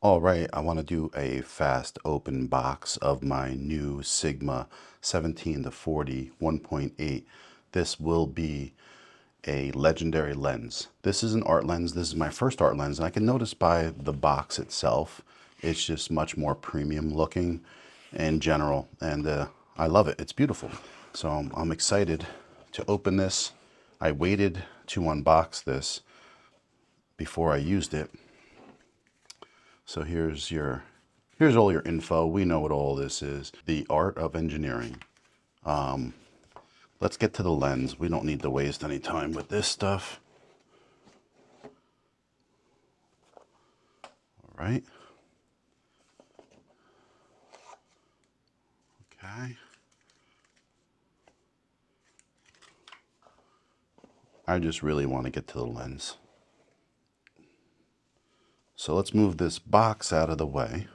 All right, I want to do a fast open box of my new Sigma 17 to 40 1.8. This will be a legendary lens. This is an art lens. This is my first art lens, and I can notice by the box itself, it's just much more premium looking in general, and I love it. It's beautiful. So I'm excited to open this. I waited to unbox this before I used it. So here's all your info. We know what all this is. The art of engineering. Let's get to the lens. We don't need to waste any time with this stuff. All right. Okay. I just really want to get to the lens. So let's move this box out of the way.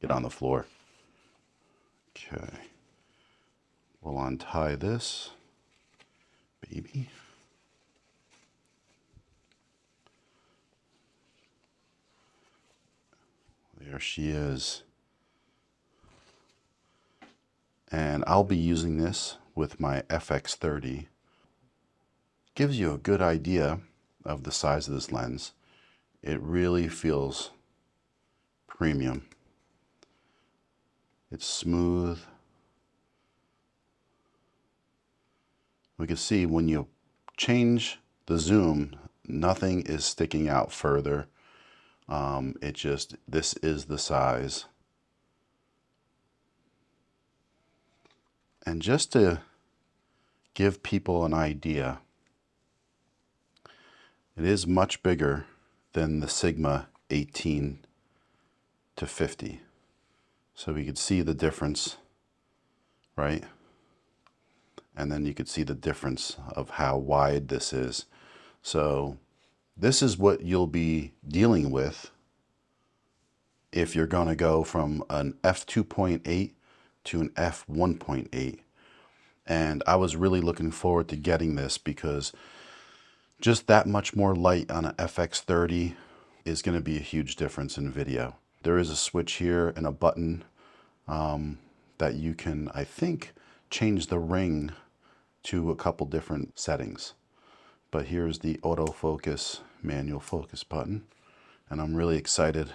Get on the floor. Okay. We'll untie this baby. There she is. And I'll be using this with my FX30. Gives you a good idea of the size of this lens. It really feels premium. It's smooth. We can see when you change the zoom, nothing is sticking out further. This is the size. And just to give people an idea, it is much bigger than the Sigma 18 to 50. So we could see the difference, right? And then you could see the difference of how wide this is. So this is what you'll be dealing with if you're going to go from an f2.8 to an f1.8. And I was really looking forward to getting this because just that much more light on an FX30 is going to be a huge difference in video. There is a switch here and a button that you can, I think, change the ring to a couple different settings. But here's the autofocus manual focus button, and I'm really excited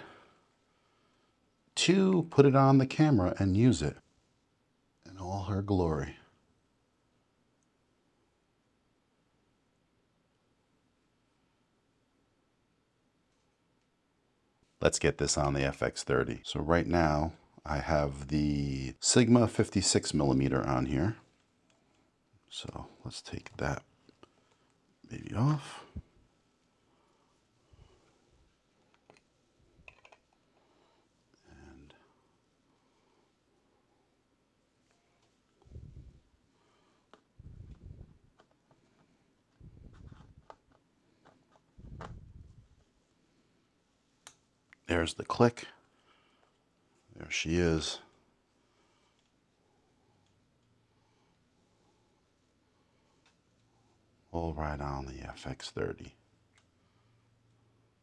to put it on the camera and use it in all her glory. Let's get this on the FX30. So right now I have the Sigma 56mm on here. So let's take that baby off. And there's the click. There she is. All right on the FX30.